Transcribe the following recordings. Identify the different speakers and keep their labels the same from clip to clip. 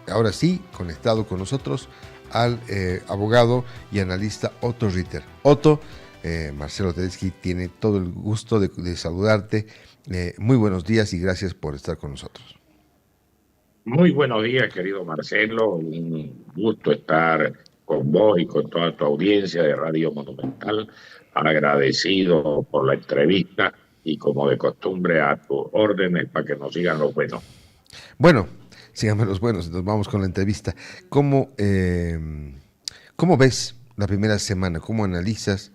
Speaker 1: ahora sí, conectado con nosotros, al abogado y analista Otto Ritter. Otto, Marcelo Tedeschi tiene todo el gusto de saludarte. Muy buenos días y gracias por estar con nosotros.
Speaker 2: Muy buenos días, querido Marcelo. Un gusto estar con vos y con toda tu audiencia de Radio Monumental. Agradecido por la entrevista y como de costumbre a tus órdenes para que nos sigan los buenos.
Speaker 1: Bueno, síganme los buenos, nos vamos con la entrevista. ¿Cómo ves la primera semana? ¿Cómo analizas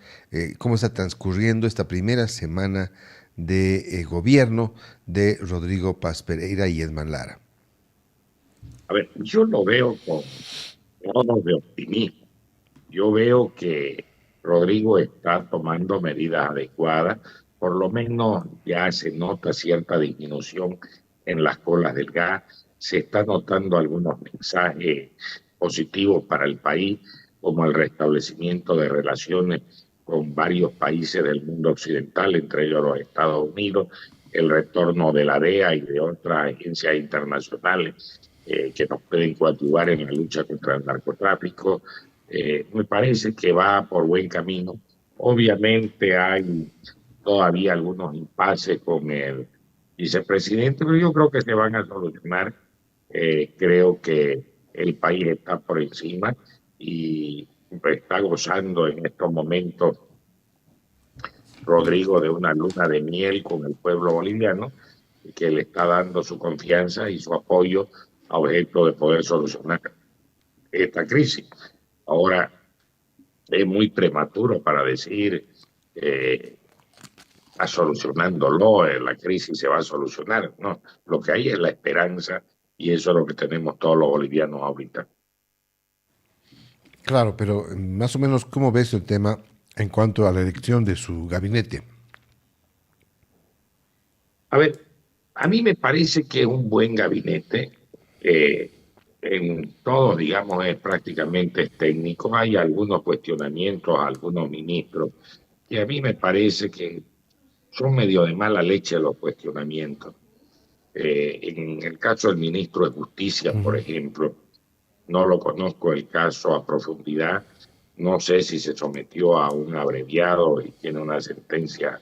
Speaker 1: cómo está transcurriendo esta primera semana de gobierno de Rodrigo Paz Pereira y Edman Lara?
Speaker 2: A ver, yo lo veo con tonos de optimismo. Yo veo que Rodrigo está tomando medidas adecuadas, por lo menos ya se nota cierta disminución en las colas del gas, se está notando algunos mensajes positivos para el país, como el restablecimiento de relaciones con varios países del mundo occidental, entre ellos los Estados Unidos, el retorno de la DEA y de otras agencias internacionales que nos pueden coadyuvar en la lucha contra el narcotráfico. Me parece que va por buen camino. Obviamente hay todavía algunos impases con el vicepresidente, pero yo creo que se van a solucionar. Creo que el país está por encima y está gozando en estos momentos Rodrigo de una luna de miel con el pueblo boliviano, que le está dando su confianza y su apoyo a objeto de poder solucionar esta crisis. Ahora, es muy prematuro para decir eh, está solucionándolo, la crisis se va a solucionar. No, lo que hay es la esperanza y eso es lo que tenemos todos los bolivianos ahorita.
Speaker 1: Claro, pero más o menos, ¿cómo ves el tema en cuanto a la elección de su gabinete?
Speaker 2: A ver, a mí me parece que es un buen gabinete. eh, en todo, digamos, es prácticamente técnico. Hay algunos cuestionamientos a algunos ministros que a mí me parece que son medio de mala leche los cuestionamientos. En el caso del ministro de Justicia,
Speaker 1: Uh
Speaker 2: por
Speaker 1: -huh.
Speaker 2: ejemplo, no lo conozco el caso a profundidad, no sé si se sometió a un abreviado y tiene una sentencia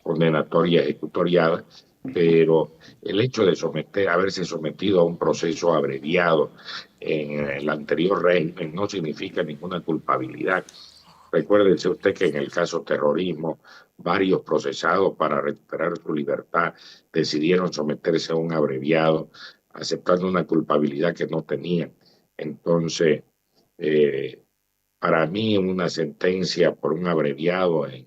Speaker 2: condenatoria ejecutoriada, pero el hecho de haberse sometido a un proceso abreviado en el anterior régimen no significa ninguna culpabilidad. Recuérdese usted que en el caso terrorismo, varios procesados para recuperar su libertad decidieron someterse a un abreviado, aceptando una culpabilidad que no tenían. Entonces, eh, para mí una sentencia por un abreviado en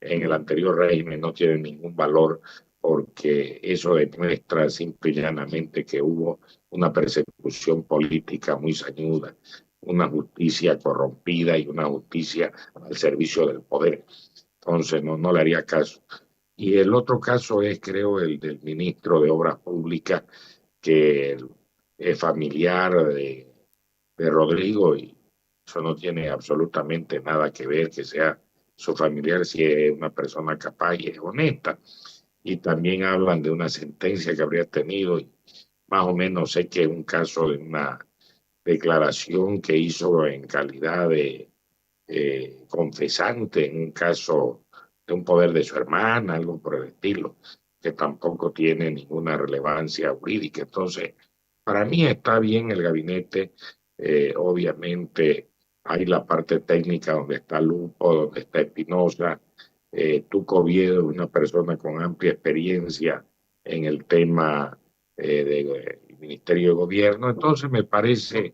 Speaker 2: el anterior régimen no tiene ningún valor porque eso demuestra simple y llanamente que hubo una persecución política muy sañuda, una justicia corrompida y una justicia al servicio del poder. Entonces no le haría caso. Y el otro caso es, creo, el del ministro de Obras Públicas, que es familiar de Rodrigo y eso no tiene absolutamente nada que ver que sea su familiar si es una persona capaz y es honesta. Y también hablan de una sentencia que habría tenido y más o menos sé que es un caso de una declaración que hizo en calidad de confesante en un caso de un poder de su hermana, algo por el estilo, que tampoco tiene ninguna relevancia jurídica. Entonces, para mí está bien el gabinete. Obviamente hay la parte técnica donde está Lupo, donde está Espinosa. Tuco Oviedo es una persona con amplia experiencia en el tema del Ministerio de Gobierno. Entonces me parece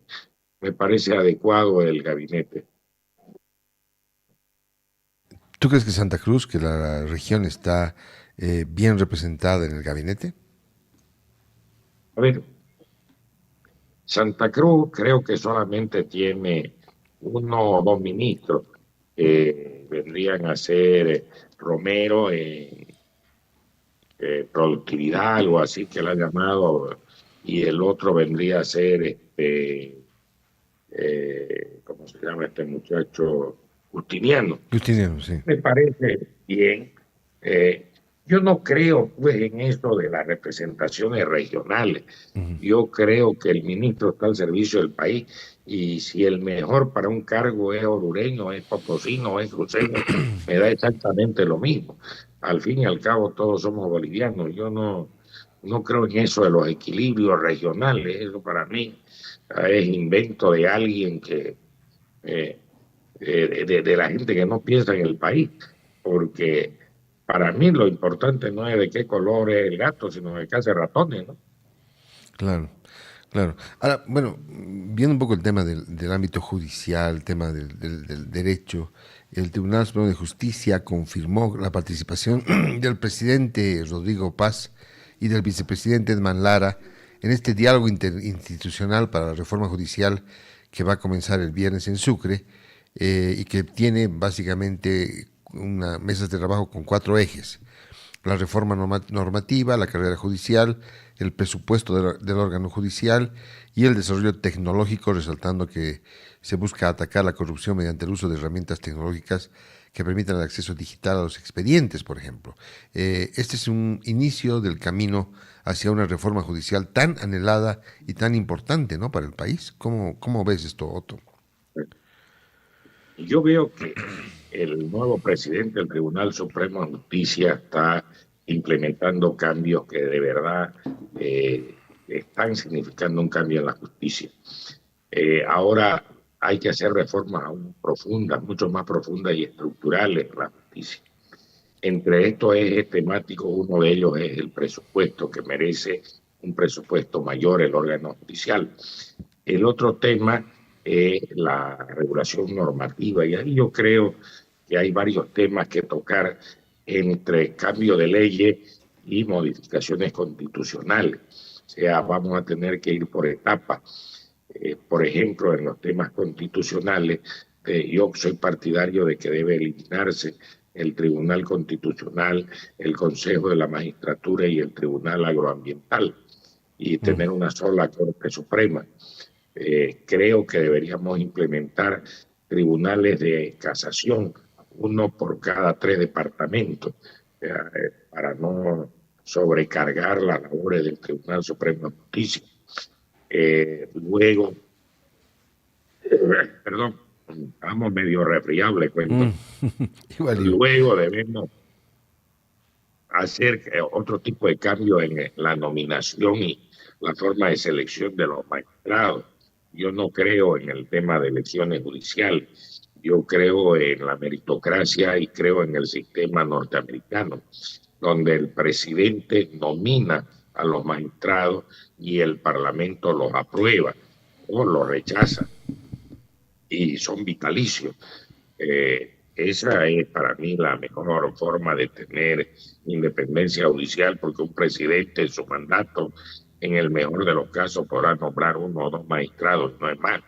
Speaker 2: adecuado el gabinete.
Speaker 1: ¿Tú crees que Santa Cruz, que la región está bien representada en el gabinete?
Speaker 2: A ver, Santa Cruz creo que solamente tiene uno o dos ministros que vendrían a ser Romero en productividad, algo así que la ha llamado, y el otro vendría a ser ¿cómo se llama este muchacho? Justiniano.
Speaker 1: Justiniano, sí.
Speaker 2: Me parece bien. Eh, Yo no creo pues en eso de las representaciones regionales.
Speaker 1: Ujú.
Speaker 2: Yo creo que el ministro está al servicio del país y si el mejor para un cargo es orureño, es potosino, es cruceño, me da exactamente lo mismo. Al fin y al cabo todos somos bolivianos. Yo no creo en eso de los equilibrios regionales. Eso para mí es invento de alguien que eh, de la gente que no piensa en el país, porque para mí lo importante no es de qué color es el gato, sino de qué hace ratones, ¿no?
Speaker 1: Claro, claro. Ahora, bueno, viendo un poco el tema del ámbito judicial, el tema del derecho, el Tribunal Supremo de Justicia confirmó la participación del presidente Rodrigo Paz y del vicepresidente Edman Lara en este diálogo interinstitucional para la reforma judicial que va a comenzar el viernes en Sucre, y que tiene básicamente una mesas de trabajo con cuatro ejes: la reforma normativa, la carrera judicial, el presupuesto del órgano judicial y el desarrollo tecnológico, resaltando que se busca atacar la corrupción mediante el uso de herramientas tecnológicas que permitan el acceso digital a los expedientes, por ejemplo. Este es un inicio del camino hacia una reforma judicial tan anhelada y tan importante, ¿no?, para el país. ¿Cómo ves esto, Otto?
Speaker 2: Yo veo que el nuevo presidente del Tribunal Supremo de Justicia está implementando cambios que de verdad están significando un cambio en la justicia. Ahora hay que hacer reformas aún profundas, mucho más profundas y estructurales en la justicia. Entre estos ejes temáticos, uno de ellos es el presupuesto, que merece un presupuesto mayor el órgano judicial. El otro tema es la regulación normativa, y ahí yo creo que hay varios temas que tocar entre cambio de leyes y modificaciones constitucionales. O sea, vamos a tener que ir por etapas. Por ejemplo, en los temas constitucionales, yo soy partidario de que debe eliminarse el Tribunal Constitucional, el Consejo de la Magistratura y el Tribunal Agroambiental, y
Speaker 1: Mm.
Speaker 2: tener una sola Corte Suprema. Creo que deberíamos implementar tribunales de casación, uno por cada 3 departamentos, para no sobrecargar las labores del Tribunal Supremo de Justicia. Luego, perdón, estamos medio resfriados, le cuento.
Speaker 1: Mm. Igual yo.
Speaker 2: Luego debemos hacer otro tipo de cambio en la nominación y la forma de selección de los magistrados. Yo no creo en el tema de elecciones judiciales. Yo creo en la meritocracia y creo en el sistema norteamericano, donde el presidente nomina a los magistrados y el parlamento los aprueba o los rechaza y son vitalicios. Esa es para mí la mejor forma de tener independencia judicial, porque un presidente en su mandato, en el mejor de los casos, podrá nombrar uno o dos magistrados, no es más.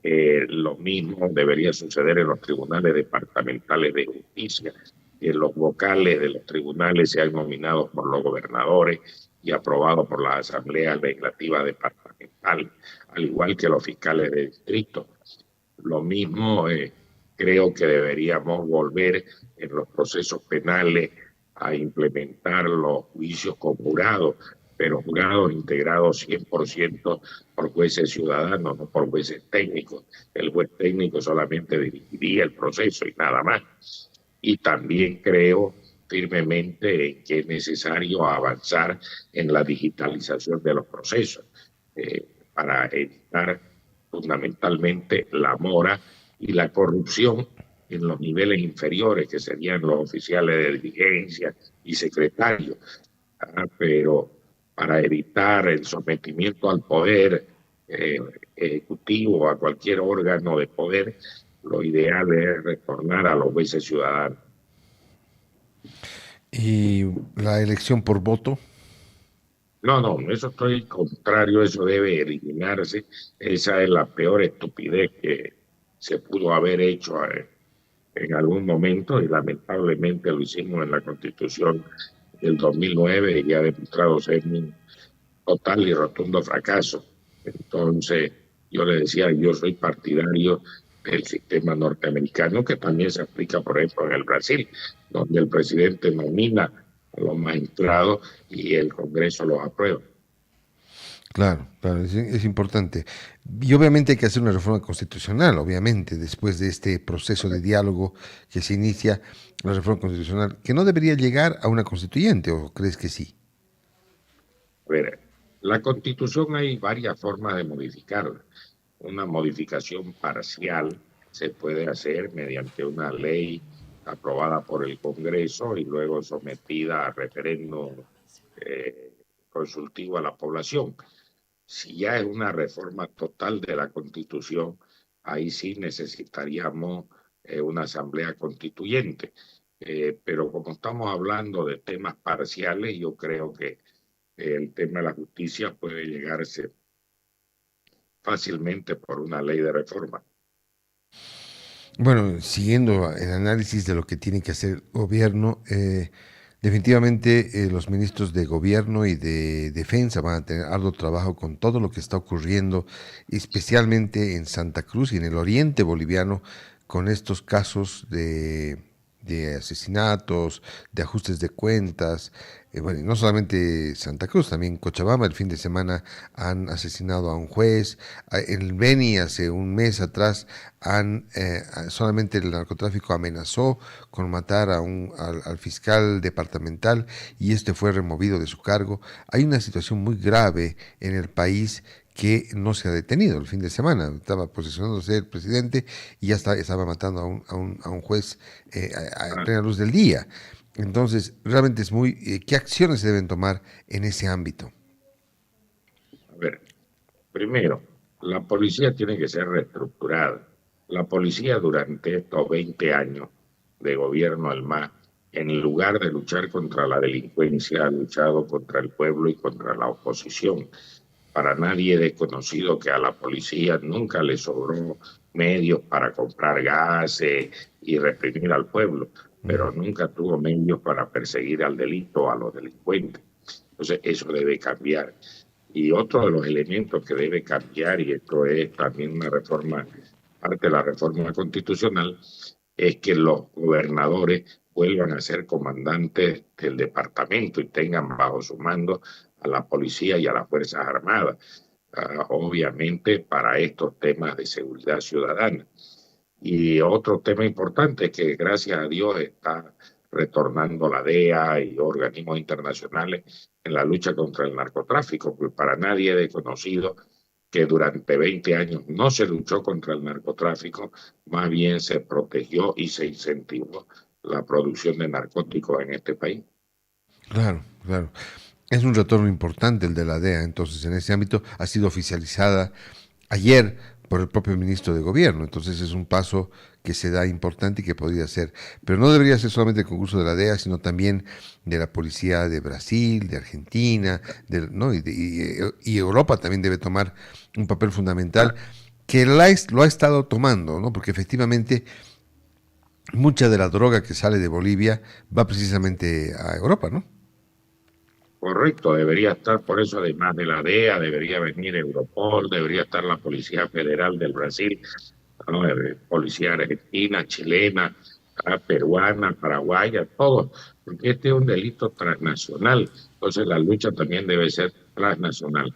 Speaker 2: ¿Eh? Lo mismo debería suceder en los tribunales departamentales de justicia, que los vocales de los tribunales sean nominados por los gobernadores y aprobados por las asambleas legislativas departamentales, al igual que los fiscales de distrito. Lo mismo creo que deberíamos volver en los procesos penales a implementar los juicios con jurados, pero jurados integrados 100% por jueces ciudadanos, no por jueces técnicos. El juez técnico solamente dirigiría el proceso y nada más. Y también creo firmemente en que es necesario avanzar en la digitalización de los procesos para evitar fundamentalmente la mora y la corrupción en los niveles inferiores, que serían los oficiales de diligencia y secretarios. Pero para evitar el sometimiento al poder ejecutivo o a cualquier órgano de poder, lo ideal es retornar a los jueces ciudadanos.
Speaker 1: Y la elección por voto.
Speaker 2: No, eso estoy contrario, eso debe eliminarse. Esa es la peor estupidez que se pudo haber hecho en algún momento y lamentablemente lo hicimos en la Constitución del 2009 y ha demostrado ser un total y rotundo fracaso. Entonces, yo le decía, yo soy partidario el sistema norteamericano, que también se aplica, por ejemplo, en el Brasil, donde el presidente nomina a los magistrados y el Congreso los aprueba.
Speaker 1: Claro, claro, es importante. Y obviamente hay que hacer una reforma constitucional, obviamente, después de este proceso de diálogo que se inicia, la reforma constitucional, que no debería llegar a una constituyente, ¿o crees que sí?
Speaker 2: A ver, la Constitución hay varias formas de modificarla. Una modificación parcial se puede hacer mediante una ley aprobada por el Congreso y luego sometida a referéndum eh, consultivo a la población. Si ya es una reforma total de la Constitución, ahí sí necesitaríamos una asamblea constituyente. Pero como estamos hablando de temas parciales, yo creo que el tema de la justicia puede llegarse fácilmente por una ley de reforma.
Speaker 1: Bueno, siguiendo el análisis de lo que tiene que hacer el gobierno, definitivamente los ministros de gobierno y de defensa van a tener arduo trabajo con todo lo que está ocurriendo, especialmente en Santa Cruz y en el oriente boliviano, con estos casos de asesinatos, de ajustes de cuentas. Bueno, y no solamente Santa Cruz, también Cochabamba el fin de semana han asesinado a un juez. En el Beni hace un mes atrás solamente el narcotráfico amenazó con matar al fiscal departamental y este fue removido de su cargo. Hay una situación muy grave en el país que no se ha detenido el fin de semana. Estaba posicionándose el presidente y ya estaba matando a un juez en
Speaker 2: Ah,
Speaker 1: plena luz del día. Entonces, realmente es muy... ¿qué acciones se deben tomar en ese ámbito?
Speaker 2: a ver, primero, la policía tiene que ser reestructurada. La policía durante estos 20 años de gobierno al MAS, en lugar de luchar contra la delincuencia, ha luchado contra el pueblo y contra la oposición. Para nadie es desconocido que a la policía nunca le sobró medios para comprar gases y reprimir al pueblo,
Speaker 1: Mm.
Speaker 2: pero nunca tuvo medios para perseguir al delito, a los delincuentes. Entonces, eso debe cambiar. Y otro de los elementos que debe cambiar, y esto es también una reforma, parte de la reforma constitucional, es que los gobernadores vuelvan a ser comandantes del departamento y tengan bajo su mando a la policía y a las Fuerzas Armadas, obviamente para estos temas de seguridad ciudadana. Y otro tema importante es que gracias a Dios está retornando la DEA y organismos internacionales en la lucha contra el narcotráfico, porque para nadie es desconocido que durante 20 años no se luchó contra el narcotráfico, más bien se protegió y se incentivó la producción de narcóticos en este país.
Speaker 1: Claro, claro. Es un retorno importante el de la DEA, entonces en ese ámbito ha sido oficializada ayer por el propio ministro de Gobierno, entonces es un paso que se da importante y que podría ser, pero no debería ser solamente el concurso de la DEA, sino también de la policía de Brasil, de Argentina, ¿no? Y Europa también debe tomar un papel fundamental que lo ha estado tomando, ¿no? Porque efectivamente mucha de la droga que sale de Bolivia va precisamente a Europa, ¿no?
Speaker 2: Correcto, debería estar, por eso además de la DEA, debería venir Europol, debería estar la Policía Federal del Brasil, ¿no? Policía argentina, chilena, peruana, paraguaya, todos, porque este es un delito transnacional, entonces la lucha también debe ser transnacional.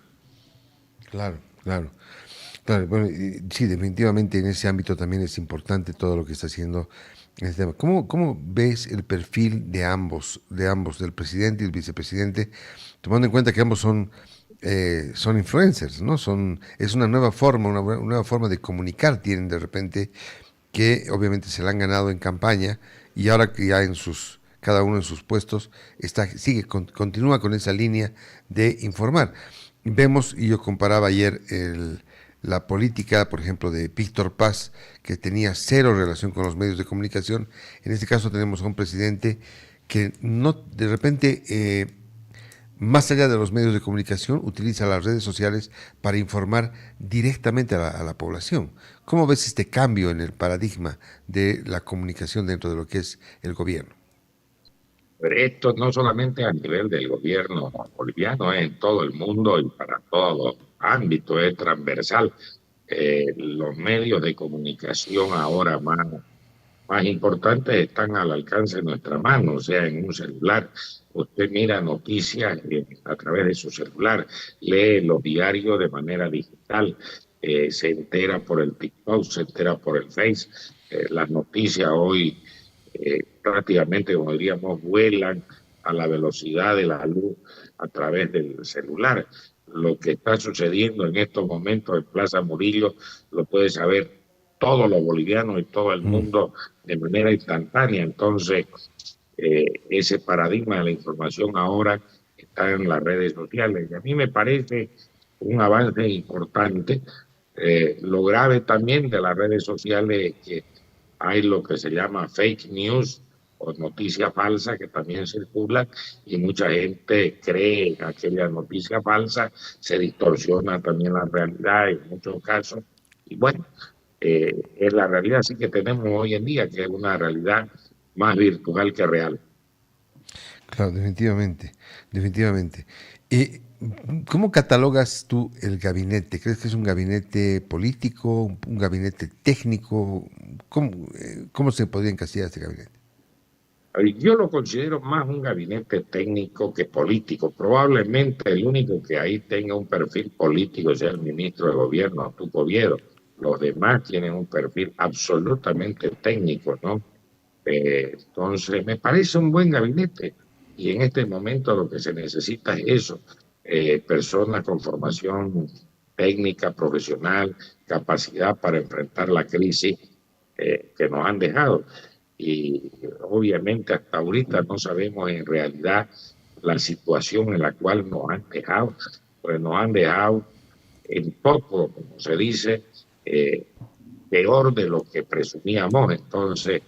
Speaker 1: Claro, claro. Claro, bueno, sí, definitivamente en ese ámbito también es importante todo lo que está haciendo en este tema. ¿Cómo ves el perfil de ambos, del presidente y el vicepresidente, tomando en cuenta que ambos son influencers, ¿no? Es una nueva forma, una nueva forma de comunicar tienen de repente, que obviamente se la han ganado en campaña y ahora que ya cada uno en sus puestos, continúa con esa línea de informar. Vemos, y yo comparaba ayer la política, por ejemplo, de Víctor Paz, que tenía cero relación con los medios de comunicación. En este caso tenemos a un presidente que no, de repente, más allá de los medios de comunicación, utiliza las redes sociales para informar directamente a la población. ¿Cómo ves este cambio en el paradigma de la comunicación dentro de lo que es el gobierno?
Speaker 2: Pero esto no solamente a nivel del gobierno boliviano, es en todo el mundo y para todos los ámbitos, es transversal. los medios de comunicación ahora más importantes están al alcance de nuestra mano, o sea, en un celular. Usted mira noticias a través de su celular, lee los diarios de manera digital, se entera por el TikTok, se entera por el Face. Las noticias hoy prácticamente, como diríamos, vuelan a la velocidad de la luz a través del celular. Lo que está sucediendo en estos momentos en Plaza Murillo lo puede saber todos los bolivianos y todo el
Speaker 1: Mm.
Speaker 2: mundo de manera instantánea. Entonces, ese paradigma de la información ahora está en las redes sociales. Y a mí me parece un avance importante. Lo grave también de las redes sociales es que hay lo que se llama fake news o noticias falsas que también circulan y mucha gente cree en aquella noticia falsa, se distorsiona también la realidad en muchos casos. Y bueno, es la realidad sí que tenemos hoy en día, que es una realidad más virtual que real.
Speaker 1: Claro, definitivamente, definitivamente. ¿Cómo catalogas tú el gabinete? ¿Crees que es un gabinete político, un gabinete técnico? ¿Cómo se podría encasillar este gabinete?
Speaker 2: Yo lo considero más un gabinete técnico que político. Probablemente el único que ahí tenga un perfil político sea el ministro de Gobierno, Tuco Viedo. Los demás tienen un perfil absolutamente técnico, ¿no? Entonces, me parece un buen gabinete y en este momento lo que se necesita es eso, personas con formación técnica, profesional, capacidad para enfrentar la crisis que nos han dejado. Y obviamente hasta ahorita no sabemos en realidad la situación en la cual nos han dejado, pues nos han dejado en poco, como se dice, eh, peor de lo que presumíamos. Entonces,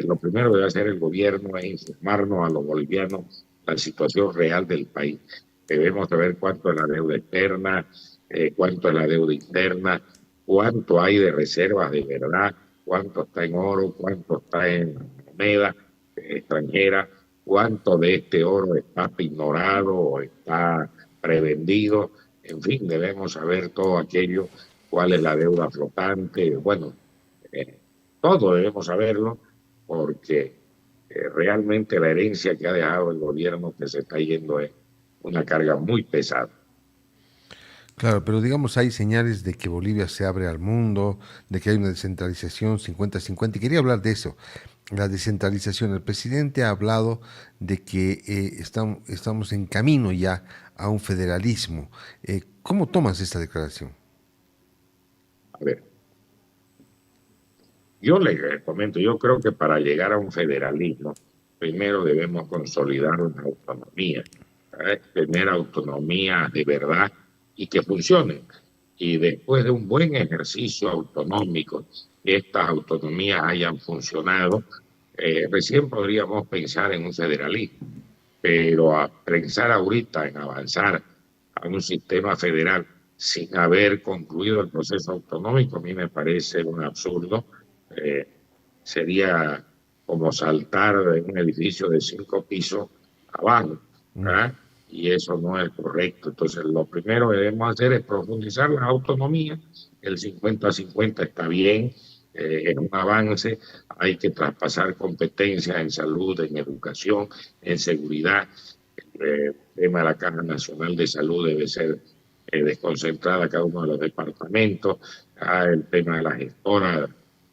Speaker 2: lo primero que debe hacer el gobierno es informarnos a los bolivianos la situación real del país. Debemos saber cuánto es la deuda externa, cuánto es la deuda interna, cuánto hay de reservas de verdad, cuánto está en oro, cuánto está en moneda extranjera, cuánto de este oro está ignorado o está prevendido. En fin, debemos saber todo aquello, cuál es la deuda flotante, bueno, eh, todo debemos saberlo porque realmente la herencia que ha dejado el gobierno que se está yendo es una carga muy pesada.
Speaker 1: Claro, pero digamos hay señales de que Bolivia se abre al mundo, de que hay una descentralización 50-50. Y quería hablar de eso, la descentralización. El presidente ha hablado de que estamos en camino ya a un federalismo. ¿Cómo tomas esta declaración?
Speaker 2: A ver, yo le comento, yo creo que para llegar a un federalismo, primero debemos consolidar una autonomía, ¿sabes? Tener autonomía de verdad y que funcione. Y después de un buen ejercicio autonómico, que estas autonomías hayan funcionado, recién podríamos pensar en un federalismo. Pero a pensar ahorita en avanzar a un sistema federal sin haber concluido el proceso autonómico, a mí me parece un absurdo. Eh, Sería como saltar de un edificio de 5 pisos abajo,
Speaker 1: Mm.
Speaker 2: ¿verdad? Y eso no es correcto. Entonces, lo primero que debemos hacer es profundizar la autonomía. El 50-50 está bien, es un avance. Hay que traspasar competencias en salud, en educación, en seguridad. El tema de la Caja Nacional de Salud debe ser desconcentrada cada uno de los departamentos. El tema de la gestora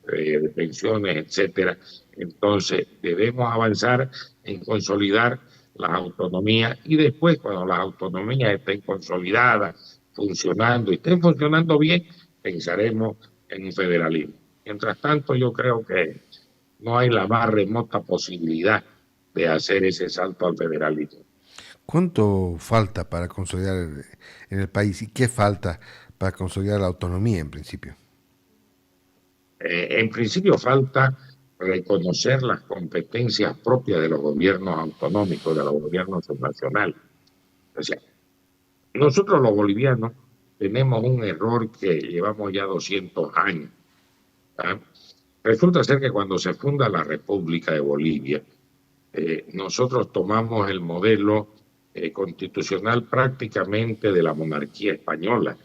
Speaker 2: de pensiones, etcétera. Entonces, debemos avanzar en consolidar las autonomías y después, cuando las autonomías estén consolidadas, funcionando y estén funcionando bien, pensaremos en un federalismo. Mientras tanto, yo creo que no hay la más remota posibilidad de hacer ese salto al federalismo.
Speaker 1: ¿Cuánto falta para consolidar en el país y qué falta para consolidar la autonomía en principio?
Speaker 2: En principio falta reconocer las competencias propias de los gobiernos autonómicos, de los gobiernos nacionales. O sea, nosotros los bolivianos tenemos un error que llevamos ya 200 años. ¿Ah? Resulta ser que cuando se funda la República de Bolivia, nosotros tomamos el modelo constitucional prácticamente de la monarquía española,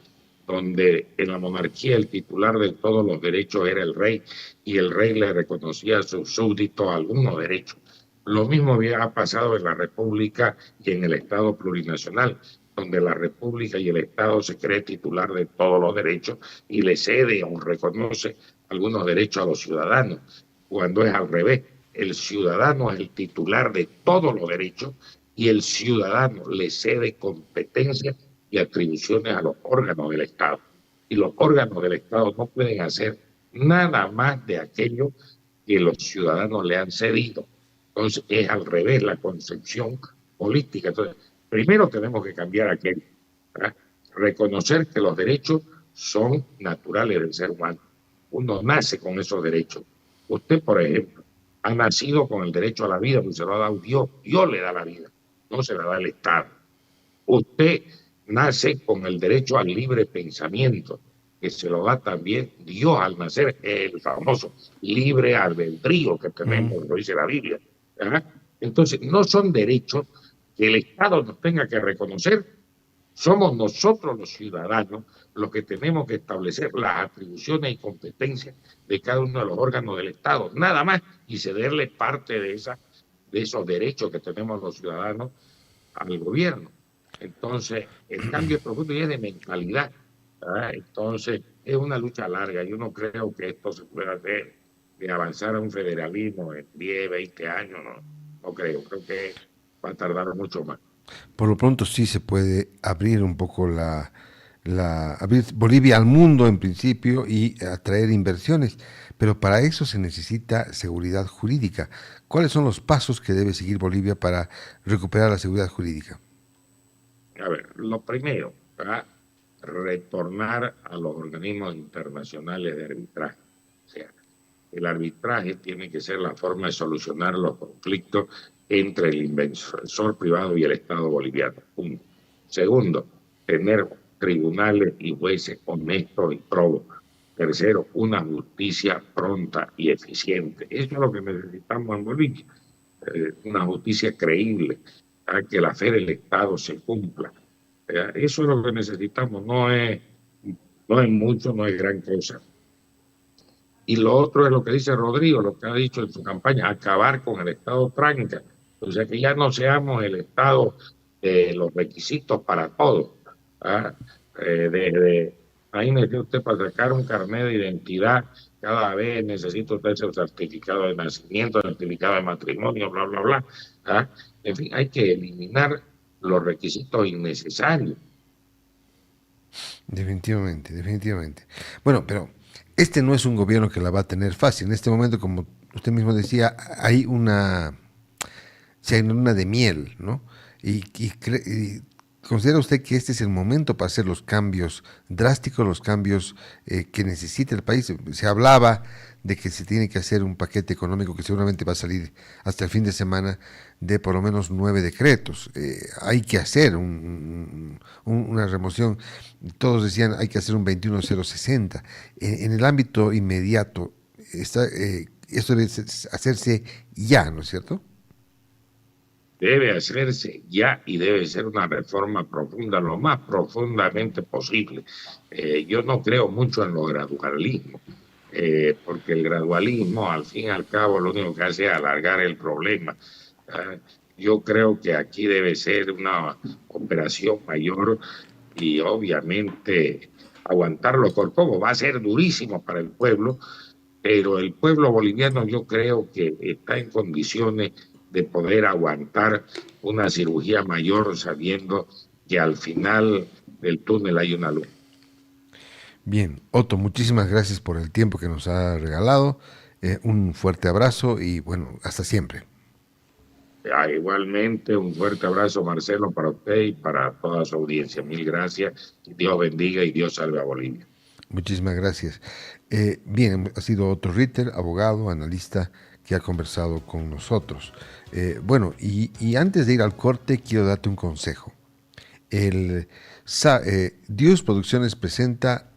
Speaker 2: donde en la monarquía el titular de todos los derechos era el rey y el rey le reconocía a sus súbditos algunos derechos. Lo mismo ha pasado en la República y en el Estado plurinacional, donde la República y el Estado se cree titular de todos los derechos y le cede o reconoce algunos derechos a los ciudadanos, cuando es al revés. El ciudadano es el titular de todos los derechos y el ciudadano le cede competencias y atribuciones a los órganos del Estado. Y los órganos del Estado no pueden hacer nada más de aquello que los ciudadanos le han cedido. Entonces es al revés la concepción política. Entonces, primero tenemos que cambiar aquello, ¿verdad? Reconocer que los derechos son naturales del ser humano. Uno nace con esos derechos. Usted, por ejemplo, ha nacido con el derecho a la vida, porque se lo ha dado Dios. Dios le da la vida, no se la da el Estado. Usted nace con el derecho al libre pensamiento, que se lo da también Dios al nacer, el famoso libre albedrío que tenemos, lo dice la Biblia. ¿Verdad? Entonces, no son derechos que el Estado nos tenga que reconocer. Somos nosotros los ciudadanos los que tenemos que establecer las atribuciones y competencias de cada uno de los órganos del Estado, nada más, y cederle parte de esos derechos que tenemos los ciudadanos al gobierno. Entonces, el cambio profundo es de mentalidad, ¿verdad? Entonces, es una lucha larga. Yo no creo que esto se pueda hacer de avanzar a un federalismo en 10, 20 años, no creo que va a tardar mucho más.
Speaker 1: Por lo pronto sí se puede abrir un poco abrir Bolivia al mundo en principio y atraer inversiones, pero para eso se necesita seguridad jurídica. ¿Cuáles son los pasos que debe seguir Bolivia para recuperar la seguridad jurídica?
Speaker 2: A ver, lo primero, ¿verdad? Retornar a los organismos internacionales de arbitraje. O sea, el arbitraje tiene que ser la forma de solucionar los conflictos entre el inversor privado y el Estado boliviano. Uno. Segundo, tener tribunales y jueces honestos y probos. Tercero, una justicia pronta y eficiente. Eso es lo que necesitamos en Bolivia. Una justicia creíble, para que la fe del Estado se cumpla. Eso es lo que necesitamos, no es mucho, no es gran cosa. Y lo otro es lo que dice Rodrigo, lo que ha dicho en su campaña, acabar con el Estado tranca. O sea, que ya no seamos el Estado de los requisitos para todo. ¿Ah? Imagínese usted, para sacar un carnet de identidad, cada vez necesita usted su certificado de nacimiento, certificado de matrimonio, bla, bla, bla. ¿Ah? En fin, hay que eliminar los requisitos innecesarios.
Speaker 1: Definitivamente, definitivamente. Bueno, pero este no es un gobierno que la va a tener fácil. En este momento, como usted mismo decía, hay se hay una luna de miel, ¿no? Y ¿considera usted que este es el momento para hacer los cambios drásticos, los cambios que necesita el país? Se hablaba de que se tiene que hacer un paquete económico que seguramente va a salir hasta el fin de semana de por lo menos 9 decretos. Hay que hacer una remoción. Todos decían hay que hacer un 21.060. En el ámbito inmediato, esto debe hacerse ya, ¿no es cierto?
Speaker 2: Debe hacerse ya y debe ser una reforma profunda, lo más profundamente posible. Yo no creo mucho en los gradualismos, porque el gradualismo, al fin y al cabo, lo único que hace es alargar el problema. Yo creo que aquí debe ser una operación mayor y obviamente aguantarlo por poco. Va a ser durísimo para el pueblo, pero el pueblo boliviano yo creo que está en condiciones de poder aguantar una cirugía mayor sabiendo que al final del túnel hay una luz.
Speaker 1: Bien, Otto, muchísimas gracias por el tiempo que nos ha regalado. Un fuerte abrazo y bueno, hasta siempre.
Speaker 2: Igualmente, un fuerte abrazo, Marcelo, para usted y para toda su audiencia. Mil gracias. Dios bendiga y Dios salve a Bolivia.
Speaker 1: Muchísimas gracias. Bien, ha sido Otto Ritter, abogado, analista, que ha conversado con nosotros. Bueno, y antes de ir al corte, quiero darte un consejo. Dios Producciones presenta